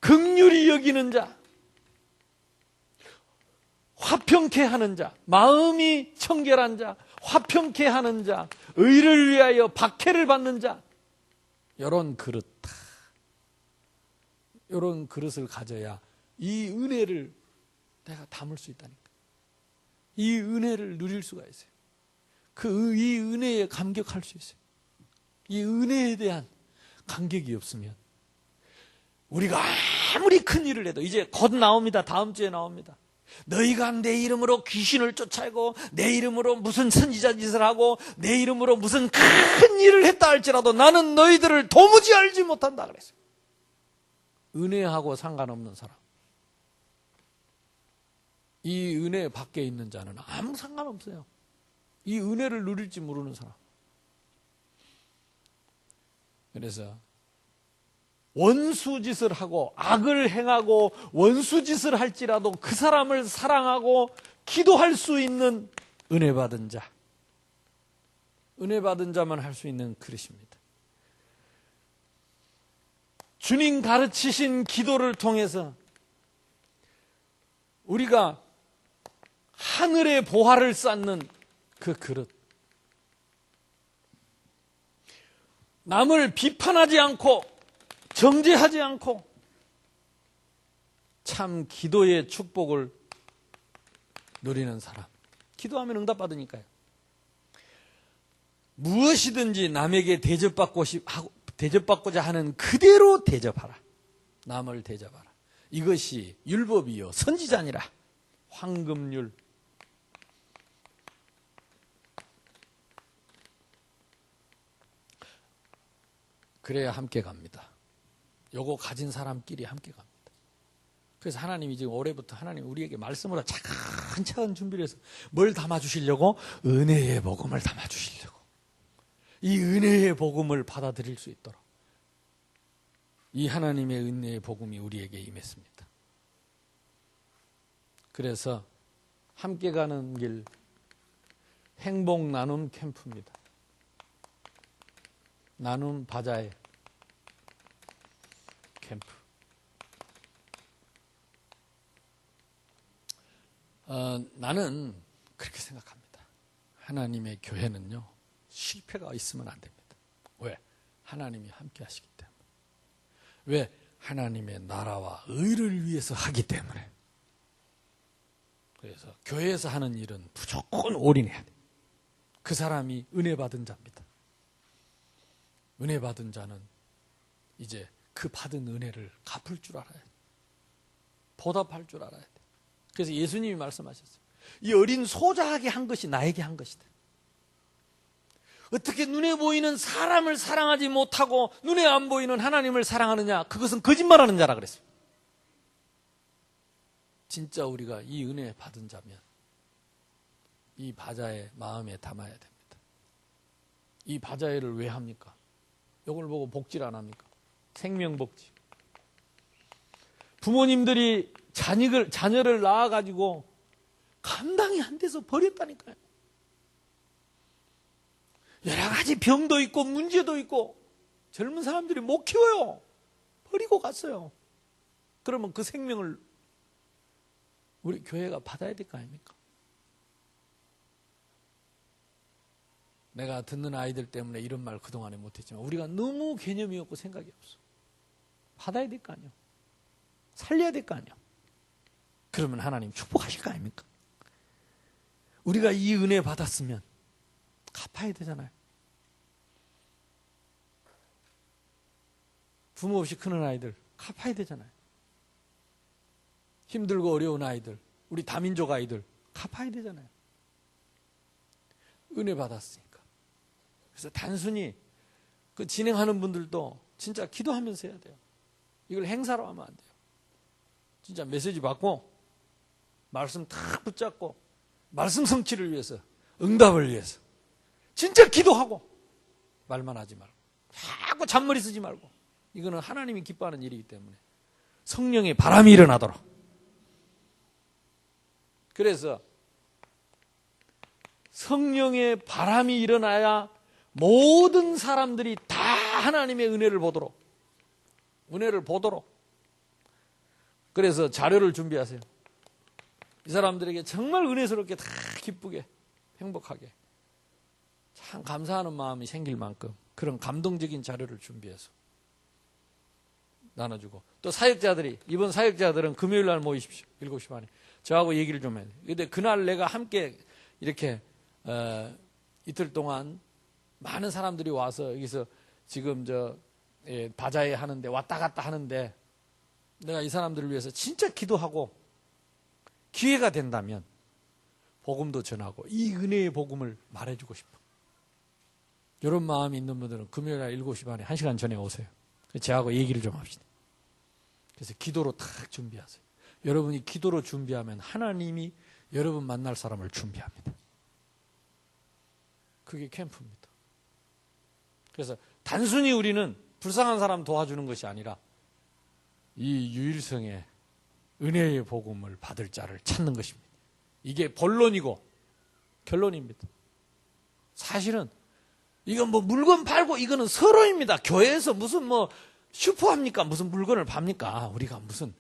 긍휼히 여기는 자, 화평케 하는 자, 마음이 청결한 자, 화평케 하는 자, 의를 위하여 박해를 받는 자, 이런 그릇, 이런 그릇을 가져야 이 은혜를 내가 담을 수 있다니까. 이 은혜를 누릴 수가 있어요. 이 은혜에 감격할 수 있어요. 이 은혜에 대한 감격이 없으면 우리가 아무리 큰 일을 해도, 이제 곧 나옵니다. 다음 주에 나옵니다. 너희가 내 이름으로 귀신을 쫓아내고 내 이름으로 무슨 선지자 짓을 하고 내 이름으로 무슨 큰 일을 했다 할지라도 나는 너희들을 도무지 알지 못한다 그랬어요. 은혜하고 상관없는 사람. 이 은혜 밖에 있는 자는 아무 상관없어요. 이 은혜를 누릴지 모르는 사람. 그래서 원수짓을 하고 악을 행하고 원수짓을 할지라도 그 사람을 사랑하고 기도할 수 있는 은혜 받은 자. 은혜 받은 자만 할 수 있는 그릇입니다. 주님 가르치신 기도를 통해서 우리가 하늘의 보화를 쌓는 그 그릇. 남을 비판하지 않고 정죄하지 않고 참 기도의 축복을 누리는 사람. 기도하면 응답받으니까요. 무엇이든지 남에게 대접받고자 하는 그대로 대접하라. 남을 대접하라. 이것이 율법이요 선지자니라. 황금률. 그래야 함께 갑니다. 요거 가진 사람끼리 함께 갑니다. 그래서 하나님이 지금 올해부터 하나님 우리에게 말씀으로 차근차근 준비를 해서 뭘 담아주시려고? 은혜의 복음을 담아주시려고. 이 은혜의 복음을 받아들일 수 있도록 이 하나님의 은혜의 복음이 우리에게 임했습니다. 그래서 함께 가는 길 행복 나눔 캠프입니다. 나눔 바자회 캠프. 나는 그렇게 생각합니다. 하나님의 교회는요 실패가 있으면 안 됩니다. 왜? 하나님이 함께 하시기 때문에. 왜? 하나님의 나라와 의를 위해서 하기 때문에. 그래서 교회에서 하는 일은 무조건 올인해야 돼요. 그 사람이 은혜 받은 자입니다. 은혜 받은 자는 이제 그 받은 은혜를 갚을 줄 알아야 돼. 보답할 줄 알아야 돼. 그래서 예수님이 말씀하셨어요. 이 어린 소자에게 한 것이 나에게 한 것이다. 어떻게 눈에 보이는 사람을 사랑하지 못하고 눈에 안 보이는 하나님을 사랑하느냐? 그것은 거짓말하는 자라 그랬어요. 진짜 우리가 이 은혜 받은 자면 이 바자회 마음에 담아야 됩니다. 이 바자회를 왜 합니까? 이걸 보고 복지를 안 합니까? 생명복지. 부모님들이 자녀를 낳아가지고 감당이 안 돼서 버렸다니까요. 여러 가지 병도 있고 문제도 있고 젊은 사람들이 못 키워요. 버리고 갔어요. 그러면 그 생명을 우리 교회가 받아야 될 거 아닙니까? 내가 듣는 아이들 때문에 이런 말 그동안에 못했지만 우리가 너무 개념이 없고 생각이 없어. 받아야 될 거 아니에요. 살려야 될 거 아니에요. 그러면 하나님 축복하실 거 아닙니까? 우리가 이 은혜 받았으면 갚아야 되잖아요. 부모 없이 크는 아이들 갚아야 되잖아요. 힘들고 어려운 아이들, 우리 다민족 아이들 갚아야 되잖아요. 은혜 받았으니까. 그래서 단순히 그 진행하는 분들도 진짜 기도하면서 해야 돼요. 이걸 행사로 하면 안 돼요. 진짜 메시지 받고 말씀 탁 붙잡고 말씀 성취를 위해서 응답을 위해서 진짜 기도하고 말만 하지 말고 자꾸 잔머리 쓰지 말고 이거는 하나님이 기뻐하는 일이기 때문에 성령의 바람이 일어나도록. 그래서 성령의 바람이 일어나야 모든 사람들이 다 하나님의 은혜를 보도록 그래서 자료를 준비하세요. 이 사람들에게 정말 은혜스럽게 다 기쁘게 행복하게 참 감사하는 마음이 생길 만큼 그런 감동적인 자료를 준비해서 나눠주고 또 사역자들이 이번 사역자들은 금요일 날 모이십시오. 7시 반에 저하고 얘기를 좀 해야 돼요. 근데 그날 내가 함께 이렇게 이틀 동안 많은 사람들이 와서 여기서 지금 바자회 하는데 왔다 갔다 하는데 내가 이 사람들을 위해서 진짜 기도하고 기회가 된다면 복음도 전하고 이 은혜의 복음을 말해주고 싶어. 이런 마음이 있는 분들은 금요일날 7시 반에 1시간 전에 오세요. 저하고 얘기를 좀 합시다. 그래서 기도로 딱 준비하세요. 여러분이 기도로 준비하면 하나님이 여러분 만날 사람을 준비합니다. 그게 캠프입니다. 그래서 단순히 우리는 불쌍한 사람 도와주는 것이 아니라 이 유일성의 은혜의 복음을 받을 자를 찾는 것입니다. 이게 본론이고 결론입니다. 사실은 이건 뭐 물건 팔고 이거는 서로입니다. 교회에서 무슨 뭐 슈퍼합니까? 무슨 물건을 팝니까? 우리가 무슨.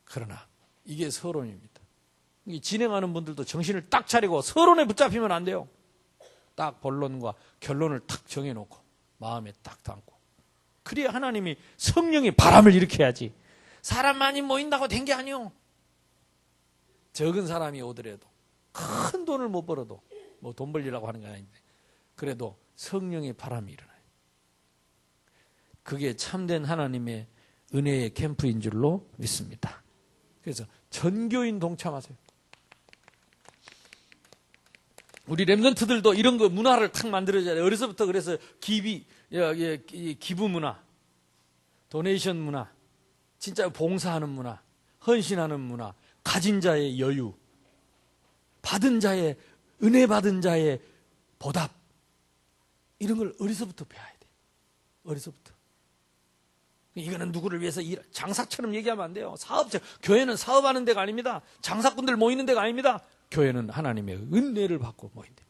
그러나 이게 서론입니다. 진행하는 분들도 정신을 딱 차리고 서론에 붙잡히면 안 돼요. 딱 본론과 결론을 딱 정해놓고 마음에 딱 담고. 그래야 하나님이 성령의 바람을 일으켜야지. 사람 많이 모인다고 된 게 아니요. 적은 사람이 오더라도 큰 돈을 못 벌어도 뭐 돈 벌리라고 하는 건 아닌데 그래도 성령의 바람이 일어나요. 그게 참된 하나님의 은혜의 캠프인 줄로 믿습니다. 그래서 전교인 동참하세요. 우리 랩런트들도 이런 거 문화를 탁 만들어줘야 돼요. 어려서부터 그래서 기부 문화, 도네이션 문화, 진짜 봉사하는 문화, 헌신하는 문화, 가진 자의 여유, 받은 자의 은혜 받은 자의 보답 이런 걸 어려서부터 배워야 돼요. 어려서부터. 이거는 누구를 위해서 장사처럼 얘기하면 안 돼요. 사업자, 교회는 사업하는 데가 아닙니다. 장사꾼들 모이는 데가 아닙니다. 교회는 하나님의 은혜를 받고 모인 데.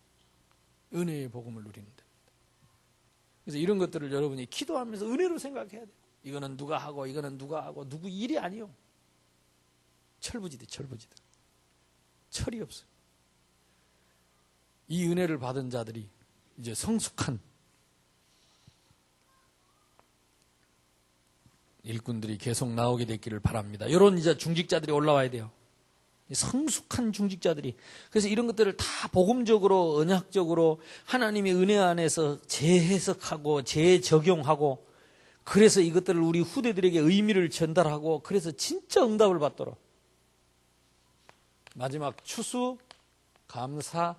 은혜의 복음을 누리는 데입니다. 그래서 이런 것들을 여러분이 기도하면서 은혜로 생각해야 돼요. 이거는 누가 하고 이거는 누가 하고 누구 일이 아니요. 철부지대. 철이 없어요. 이 은혜를 받은 자들이 이제 성숙한 일꾼들이 계속 나오게 됐기를 바랍니다. 이런 이제 중직자들이 올라와야 돼요. 성숙한 중직자들이. 그래서 이런 것들을 다 복음적으로 언약적으로 하나님의 은혜 안에서 재해석하고 재적용하고 그래서 이것들을 우리 후대들에게 의미를 전달하고 그래서 진짜 응답을 받도록. 마지막 추수 감사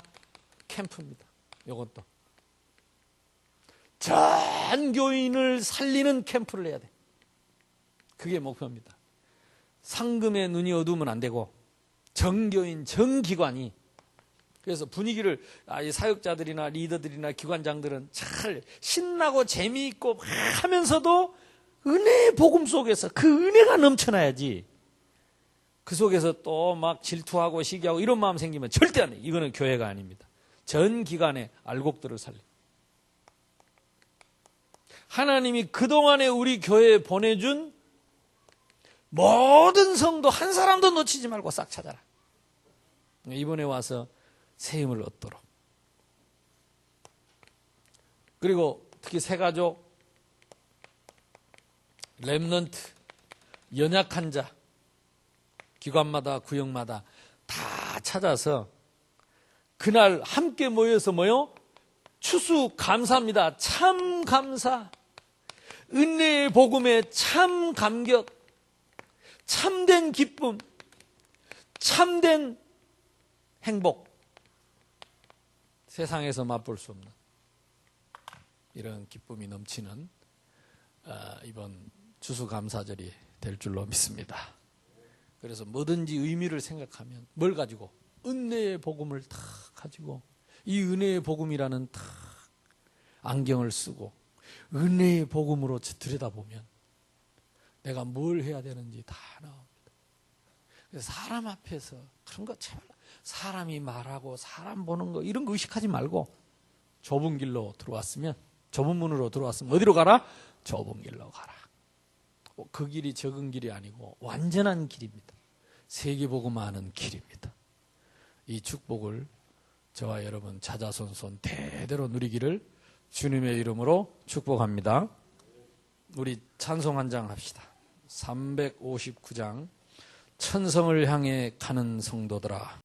캠프입니다. 이것도 전 교인을 살리는 캠프를 해야 돼. 그게 목표입니다. 상금의 눈이 어두우면 안 되고 정교인, 정기관이 그래서 분위기를 사역자들이나 리더들이나 기관장들은 잘 신나고 재미있고 하면서도 은혜의 복음 속에서 그 은혜가 넘쳐나야지. 그 속에서 또 막 질투하고 시기하고 이런 마음 생기면 절대 안 돼. 이거는 교회가 아닙니다. 전 기간에 알곡들을 살려. 하나님이 그동안에 우리 교회에 보내준 모든 성도 한 사람도 놓치지 말고 싹 찾아라. 이번에 와서 새 힘을 얻도록. 그리고 특히 새가족, 렘넌트, 연약한 자, 기관마다 구역마다 다 찾아서 그날 함께 모여서 추수 감사합니다. 참 감사. 은혜의 복음에 참 감격. 참된 기쁨. 참된 행복. 세상에서 맛볼 수 없는 이런 기쁨이 넘치는 이번 추수감사절이 될 줄로 믿습니다. 그래서 뭐든지 의미를 생각하면 뭘 가지고? 은혜의 복음을 탁 가지고 이 은혜의 복음이라는 탁 안경을 쓰고 은혜의 복음으로 들여다보면 내가 뭘 해야 되는지 다 나옵니다. 그래서 사람 앞에서 그런 거 제발 사람이 말하고 사람 보는 거 이런 거 의식하지 말고 좁은 길로 들어왔으면 좁은 문으로 들어왔으면 어디로 가라? 좁은 길로 가라. 그 길이 적은 길이 아니고 완전한 길입니다. 세계복음 아는 길입니다. 이 축복을 저와 여러분 자자손손 대대로 누리기를 주님의 이름으로 축복합니다. 우리 찬송 한 장 합시다. 359장 천성을 향해 가는 성도들아